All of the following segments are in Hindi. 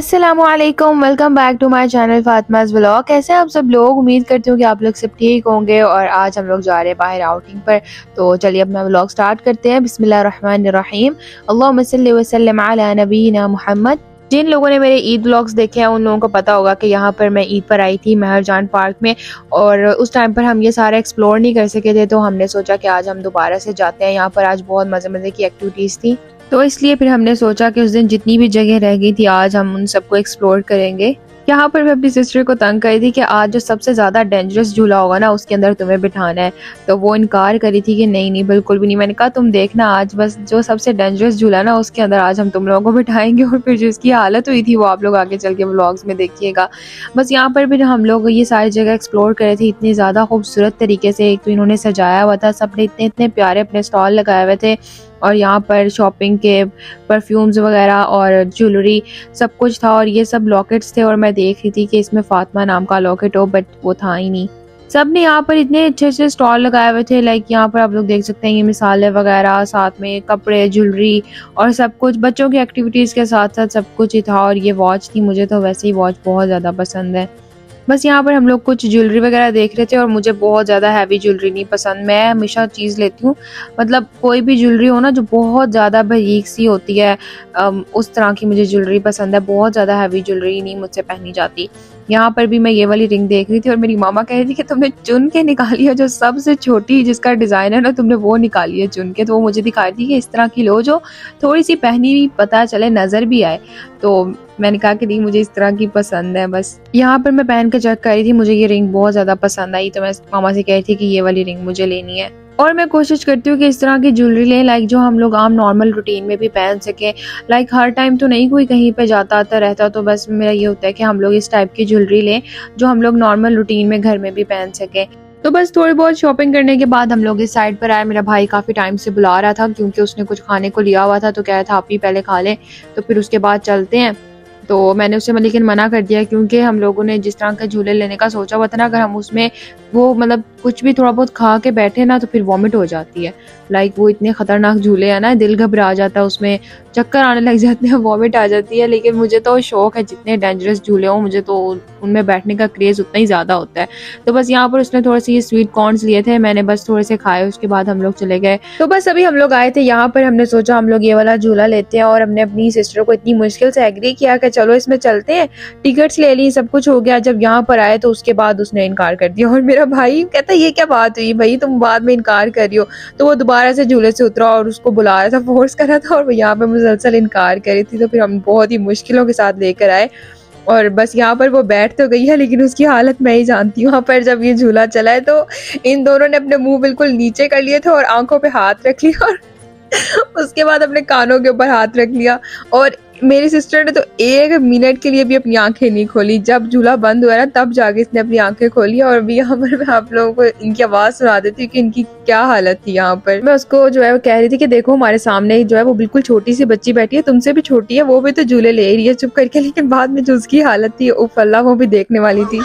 अस्सलामुअलैकुम, welcome back to my channel Fatima's vlog. कैसे हैं आप सब लोग? उम्मीद करती हूँ कि आप लोग सब ठीक होंगे। और आज हम लोग जा रहे हैं बाहर आउटिंग पर, तो चलिए अपना व्लॉग स्टार्ट करते हैं। बिस्मिल्लाहिर्रहमानिर्रहीम। अल्लाहुम्मा सल्लि व सल्लिम अला नबीना मुहम्मद। जिन लोगों ने मेरे ईद व्लॉग्स देखे हैं उन लोगों को पता होगा कि यहाँ पर मैं ईद पर आई थी महरजान पार्क में, और उस टाइम पर हम ये सारा एक्सप्लोर नहीं कर सके थे, तो हमने सोचा कि आज हम दोबारा से जाते हैं। यहाँ पर आज बहुत मज़े मज़े की एक्टिविटीज़ थी, तो इसलिए फिर हमने सोचा कि उस दिन जितनी भी जगह रह गई थी आज हम उन सबको एक्सप्लोर करेंगे। यहाँ पर मैं अपनी सिस्टर को तंग करी थी कि आज जो सबसे ज़्यादा डेंजरस झूला होगा ना उसके अंदर तुम्हें बिठाना है, तो वो इनकार करी थी कि नहीं नहीं बिल्कुल भी नहीं। मैंने कहा तुम देखना आज बस जो सबसे डेंजरस झूला ना उसके अंदर आज हम तुम लोगों को बिठाएंगे, और फिर जो इसकी हालत हुई थी वो आप लोग आगे चल के व्लॉग्स में देखिएगा। बस यहाँ पर भी हम लोग ये सारी जगह एक्सप्लोर करे थे इतनी ज़्यादा खूबसूरत तरीके से। एक तो इन्होंने सजाया हुआ था, सबने इतने इतने प्यारे अपने स्टॉल लगाए हुए थे, और यहाँ पर शॉपिंग के परफ्यूम्स वगैरह और ज्वेलरी सब कुछ था, और ये सब लॉकेट्स थे। और मैं देख रही थी कि इसमें फातिमा नाम का लॉकेट हो, बट वो था ही नहीं। सब ने यहाँ पर इतने अच्छे अच्छे स्टॉल लगाए हुए थे, लाइक यहाँ पर आप लोग देख सकते हैं ये मिसालें वगैरह, साथ में कपड़े, ज्वेलरी और सब कुछ बच्चों की एक्टिविटीज़ के साथ साथ सब कुछ ही था। और ये वॉच थी, मुझे तो वैसे ही वॉच बहुत ज़्यादा पसंद है। बस यहाँ पर हम लोग कुछ ज्वेलरी वगैरह देख रहे थे, और मुझे बहुत ज़्यादा हैवी ज्वेलरी नहीं पसंद। मैं हमेशा चीज़ लेती हूँ, मतलब कोई भी ज्वेलरी हो ना जो बहुत ज़्यादा बारीक सी होती है, उस तरह की मुझे ज्वेलरी पसंद है। बहुत ज़्यादा हैवी ज्वेलरी नहीं मुझसे पहनी जाती। यहाँ पर भी मैं ये वाली रिंग देख रही थी, और मेरी मामा कह रही थी कि तुमने चुन के निकाली है जो सबसे छोटी जिसका डिज़ाइन है ना, तुमने वो निकाली है चुन के। तो वो मुझे दिखा रही थी कि इस तरह की लो जो थोड़ी सी पहनी हुई पता चले, नज़र भी आए। तो मैंने कहा कि नहीं मुझे इस तरह की पसंद है। बस यहाँ पर मैं पहन के चेक कर रही थी, मुझे ये रिंग बहुत ज़्यादा पसंद आई, तो मैं मामा से कह रही थी कि ये वाली रिंग मुझे लेनी है। और मैं कोशिश करती हूँ कि इस तरह की ज्वेलरी लें लाइक जो हम लोग आम नॉर्मल रूटीन में भी पहन सकें। लाइक हर टाइम तो नहीं कोई कहीं पे जाता आता रहता, तो बस मेरा ये होता है कि हम लोग इस टाइप की ज्वेलरी लें जो हम लोग नॉर्मल रूटीन में घर में भी पहन सकें। तो बस थोड़ी बहुत शॉपिंग करने के बाद हम लोग इस साइड पर आए। मेरा भाई काफ़ी टाइम से बुला रहा था क्योंकि उसने कुछ खाने को लिया हुआ था, तो कह रहा था आप ही पहले खा लें तो फिर उसके बाद चलते हैं। तो मैंने उसे लेकिन मना कर दिया, क्योंकि हम लोगों ने जिस तरह के झूले लेने का सोचा हुआ था ना, अगर हम उसमें वो मतलब कुछ भी थोड़ा बहुत खा के बैठे ना तो फिर वॉमिट हो जाती है। लाइक वो इतने ख़तरनाक झूले हैं ना, दिल घबरा जाता है, उसमें चक्कर आने लग जाते हैं, वॉमिट आ जाती है। लेकिन मुझे तो शौक है जितने डेंजरस झूले हों मुझे तो उनमें बैठने का क्रेज़ उतना ही ज़्यादा होता है। तो बस यहाँ पर उसने थोड़े से ये स्वीट कॉर्न्स लिए थे, मैंने बस थोड़े से खाए, उसके बाद हम लोग चले गए। तो बस अभी हम लोग आए थे यहाँ पर, हमने सोचा हम लोग ये वाला झूला लेते हैं, और हमने अपनी सिस्टर को इतनी मुश्किल से एग्री किया कि चलो इसमें चलते हैं। टिकट्स ले ली, सब कुछ हो गया। जब यहाँ पर आए तो उसके बाद उसने इनकार कर दिया, और मेरा भाई कहता ये क्या बात हुई भाई, तुम बाद में इनकार कर रही हो। तो वो दोबारा से झूले से उतरा और उसको बुला रहा था, फोर्स कर रहा था, और वो यहाँ पे मुसलसल इनकार कर रही थी। तो फिर हम बहुत ही मुश्किलों के साथ लेकर आए, और बस यहाँ पर वो बैठ तो गई है लेकिन उसकी हालत मैं ही जानती हूँ। वहाँ पर जब ये झूला चला है तो इन दोनों ने अपने मुंह बिल्कुल नीचे कर लिए थे और आंखों पे हाथ रख लिया, और उसके बाद अपने कानों के ऊपर हाथ रख लिया। और मेरी सिस्टर ने तो 1 मिनट के लिए भी अपनी आंखें नहीं खोली। जब झूला बंद हुआ ना तब जाके इसने अपनी आंखें खोली। और अभी यहाँ पर मैं आप लोगों को इनकी आवाज़ सुना देती हूँ कि इनकी क्या हालत थी। यहाँ पर मैं उसको जो है वो कह रही थी कि देखो हमारे सामने ही जो है वो बिल्कुल छोटी सी बच्ची बैठी है, तुमसे भी छोटी है, वो भी तो झूले ले रही है चुप करके। लेकिन बाद में जो उसकी हालत थी उफ अल्लाह, वो भी देखने वाली थी।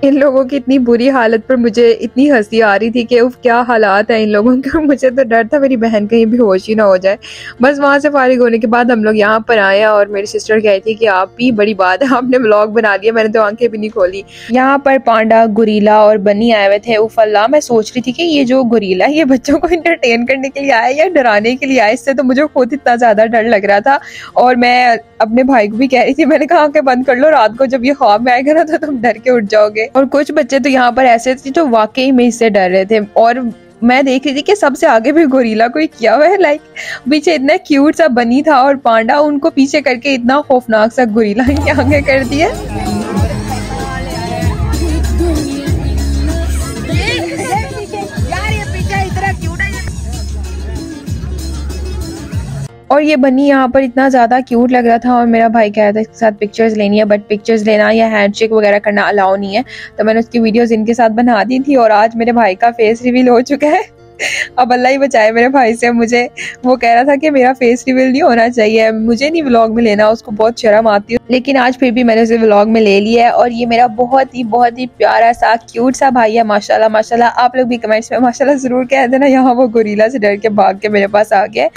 इन लोगों की इतनी बुरी हालत पर मुझे इतनी हंसी आ रही थी कि उफ क्या हालात है इन लोगों के। मुझे तो डर था मेरी बहन कहीं भी होश ही ना हो जाए। बस वहाँ से फारिग होने के बाद हम लोग यहाँ पर आए, और मेरी सिस्टर कह रही थी कि आप भी बड़ी बात है आपने व्लॉग बना लिया, मैंने तो आंखें भी नहीं खोली। यहाँ पर पांडा, गुरीला और बनी आए हुए थे। उफ अल्लाह, मैं सोच रही थी कि ये जो गुरीला है ये बच्चों को एंटरटेन करने के लिए आया या डराने के लिए आया। इससे तो मुझे खुद इतना ज्यादा डर लग रहा था। और मैं अपने भाई को भी कह रही थी, मैंने कहा आंखें बंद कर लो, रात को जब ये ख्वाब में आएगा ना तो तुम डर के उठ जाओगे। और कुछ बच्चे तो यहाँ पर ऐसे थे जो वाकई में इससे डर रहे थे। और मैं देख रही थी कि सबसे आगे भी गोरिल्ला कोई किया हुआ है, लाइक पीछे इतना क्यूट सा बनी था और पांडा, उनको पीछे करके इतना खौफनाक सा गोरिल्ला इनके आगे कर दिया। और ये बनी यहाँ पर इतना ज़्यादा क्यूट लग रहा था, और मेरा भाई कह रहा था इसके साथ पिक्चर्स लेनी है, बट पिक्चर्स लेना या हैंडशेक वगैरह करना अलाउ नहीं है। तो मैंने उसकी वीडियोस इनके साथ बना दी थी, और आज मेरे भाई का फेस रिवील हो चुका है। अब अल्लाह ही बचाए मेरे भाई से। मुझे वो कह रहा था कि मेरा फेस रिवील नहीं होना चाहिए, मुझे नहीं व्लॉग में लेना, उसको बहुत शर्म आती है, लेकिन आज फिर भी मैंने उसे व्लॉग में ले लिया है। और ये मेरा बहुत ही प्यारा सा क्यूट सा भाई है, माशाल्लाह माशाल्लाह। आप लोग भी कमेंट्स में माशाल्लाह जरूर कह देना। यहाँ वो गोरिल्ला से डर के भाग के मेरे पास आ गया।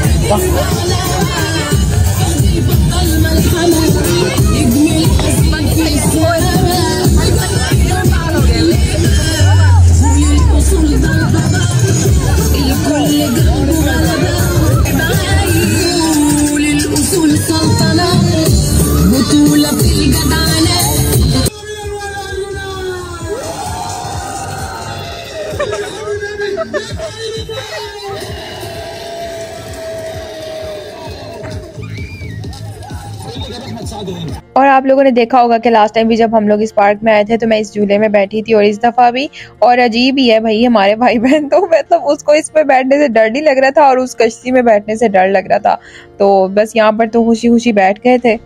और आप लोगों ने देखा होगा कि लास्ट टाइम भी जब हम लोग इस पार्क में आए थे तो मैं इस झूले में बैठी थी, और इस दफा भी। और अजीब ही है भाई हमारे भाई बहन, तो मतलब उसको इसमें बैठने से डर नहीं लग रहा था और उस कश्ती में बैठने से डर लग रहा था। तो बस यहाँ पर तो खुशी खुशी बैठ गए थे।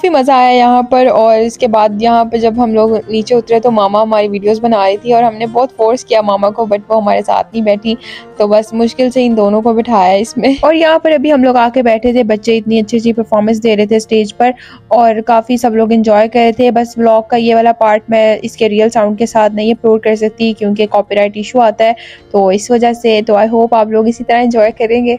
मज़ा आया यहाँ पर। और इसके बाद यहाँ पे जब हम लोग नीचे उतरे तो मामा हमारी वीडियोस बना रही थी और हमने बहुत फोर्स किया मामा को, बट वो हमारे साथ नहीं बैठी, तो बस मुश्किल से इन दोनों को बिठाया इसमें। और यहाँ पर अभी हम लोग आके बैठे थे, बच्चे इतनी अच्छी परफॉर्मेंस दे रहे थे स्टेज पर और काफ़ी सब लोग एंजॉय कर रहे थे। बस व्लॉग का ये वाला पार्ट मैं इसके रियल साउंड के साथ नहीं अपलोड कर सकती क्योंकि कॉपीराइट इशू आता है, तो इस वजह से। तो आई होप आप लोग इसी तरह एंजॉय करेंगे।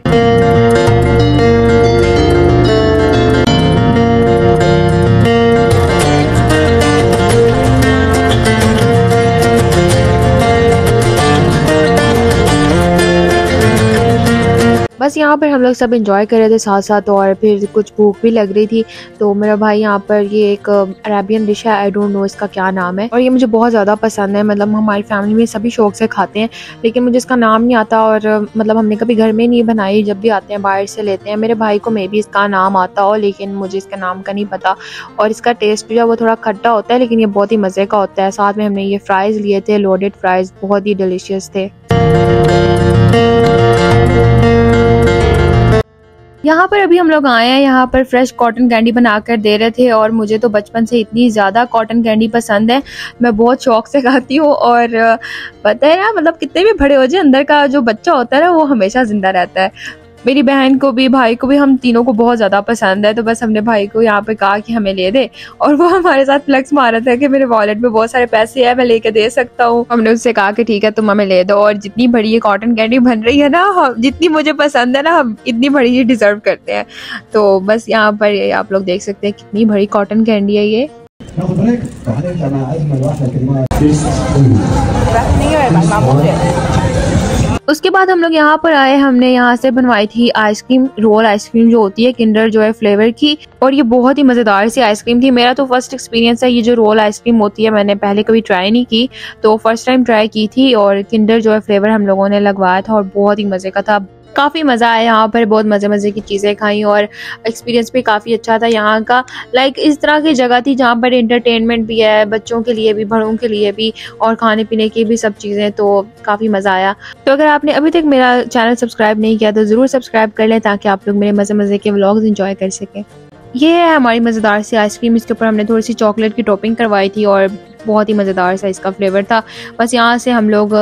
बस यहाँ पर हम लोग सब एंजॉय कर रहे थे साथ साथ, और फिर कुछ भूख भी लग रही थी। तो मेरा भाई यहाँ पर ये एक अरेबियन डिश है, आई डोंट नो इसका क्या नाम है, और ये मुझे बहुत ज़्यादा पसंद है। मतलब हमारी फैमिली में सभी शौक से खाते हैं, लेकिन मुझे इसका नाम नहीं आता, और मतलब हमने कभी घर में नहीं बनाई, जब भी आते हैं बाहर से लेते हैं। मेरे भाई को मे भी इसका नाम आता हो, लेकिन मुझे इसका नाम का नहीं पता। और इसका टेस्ट जो है वो थोड़ा खट्टा होता है, लेकिन ये बहुत ही मज़े का होता है। साथ में हमने ये फ्राइज़ लिए थे, लोडेड फ्राइज़, बहुत ही डिलीशियस थे। यहाँ पर अभी हम लोग आए हैं, यहाँ पर फ्रेश कॉटन कैंडी बनाकर दे रहे थे, और मुझे तो बचपन से इतनी ज़्यादा कॉटन कैंडी पसंद है, मैं बहुत शौक से खाती हूँ। और पता है ना, मतलब कितने भी बड़े हो जाए, अंदर का जो बच्चा होता है ना वो हमेशा जिंदा रहता है। मेरी बहन को भी, भाई को भी, हम तीनों को बहुत ज़्यादा पसंद है। तो बस हमने भाई को यहाँ पे कहा कि हमें ले दे, और वो हमारे साथ फ्लेक्स मार रहा था कि मेरे वॉलेट में बहुत सारे पैसे हैं, मैं लेके दे सकता हूँ। हमने उससे कहा कि ठीक है तुम हमें ले दो। और जितनी बड़ी ये कॉटन कैंडी बन रही है ना, जितनी मुझे पसंद है ना, हम इतनी बड़ी ही डिजर्व करते हैं। तो बस यहाँ पर आप लोग देख सकते हैं कितनी बड़ी कॉटन कैंडी है ये। उसके बाद हम लोग यहाँ पर आए, हमने यहाँ से बनवाई थी आइसक्रीम, रोल आइसक्रीम जो होती है किंडर जॉय फ्लेवर की, और ये बहुत ही मज़ेदार सी आइसक्रीम थी। मेरा तो फर्स्ट एक्सपीरियंस है, ये जो रोल आइसक्रीम होती है मैंने पहले कभी ट्राई नहीं की, तो फर्स्ट टाइम ट्राई की थी। और किंडर जॉय फ्लेवर हम लोगों ने लगवाया था और बहुत ही मज़े का था, काफ़ी मज़ा आया। यहाँ पर बहुत मज़े की चीज़ें खाई और एक्सपीरियंस भी काफ़ी अच्छा था यहाँ का। लाइक इस तरह की जगह थी जहाँ पर एंटरटेनमेंट भी है, बच्चों के लिए भी, बड़ों के लिए भी, और खाने पीने की भी सब चीज़ें, तो काफ़ी मज़ा आया। तो अगर आपने अभी तक मेरा चैनल सब्सक्राइब नहीं किया तो ज़रूर सब्सक्राइब कर लें, ताकि आप लोग मेरे मज़े के व्लॉग्स इंजॉय कर सकें। ये है हमारी मज़ेदार सी आइसक्रीम, इसके ऊपर हमने थोड़ी सी चॉकलेट की टॉपिंग करवाई थी और बहुत ही मज़ेदार सा इसका फ्लेवर था। बस यहाँ से हम लोग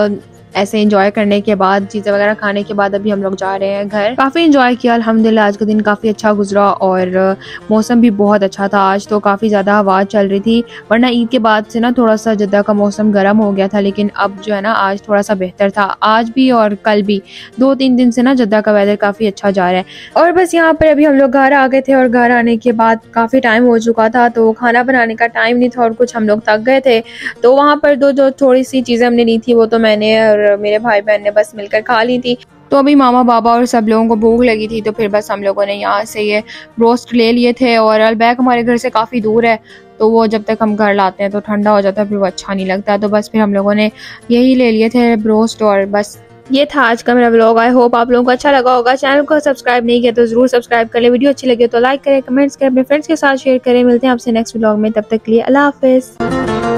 ऐसे एंजॉय करने के बाद, चीज़ें वगैरह खाने के बाद अभी हम लोग जा रहे हैं घर। काफ़ी एंजॉय किया अल्हम्दुलिल्लाह, आज का दिन काफ़ी अच्छा गुजरा और मौसम भी बहुत अच्छा था। आज तो काफ़ी ज़्यादा हवा चल रही थी, वरना ईद के बाद से ना थोड़ा सा जद्दा का मौसम गर्म हो गया था, लेकिन अब जो है ना आज थोड़ा सा बेहतर था। आज भी और कल भी 2-3 दिन से ना जद्दा का वेदर काफ़ी अच्छा जा रहा है। और बस यहाँ पर अभी हम लोग घर आ गए थे, और घर आने के बाद काफ़ी टाइम हो चुका था, तो खाना बनाने का टाइम नहीं था और कुछ हम लोग थक गए थे। तो वहाँ पर जो थोड़ी सी चीज़ें हमने ली थी वो तो मैंने और मेरे भाई बहन ने बस मिलकर खा ली थी। तो अभी मामा बाबा और सब लोगों को भूख लगी थी, तो फिर बस हम लोगों ने यहाँ से ये ब्रोस्ट ले लिए थे। और अलबैक हमारे घर से काफ़ी दूर है, तो वो जब तक हम घर लाते हैं तो ठंडा हो जाता है, फिर वो अच्छा नहीं लगता। तो बस फिर हम लोगों ने यही ले लिए थे ब्रोस्ट, और बस ये था आज का मेरा व्लॉग। आई होप आप लोगों को अच्छा लगा होगा। चैनल को सब्सक्राइब नहीं किया तो जरूर सब्सक्राइब कर ले। वीडियो अच्छी लगे तो लाइक करें, कमेंट्स करें, अपने फ्रेंड्स के साथ शेयर करें। मिलते हैं आपसे नेक्स्ट व्लॉग में, तब तक के लिए अल्लाह हाफिज़।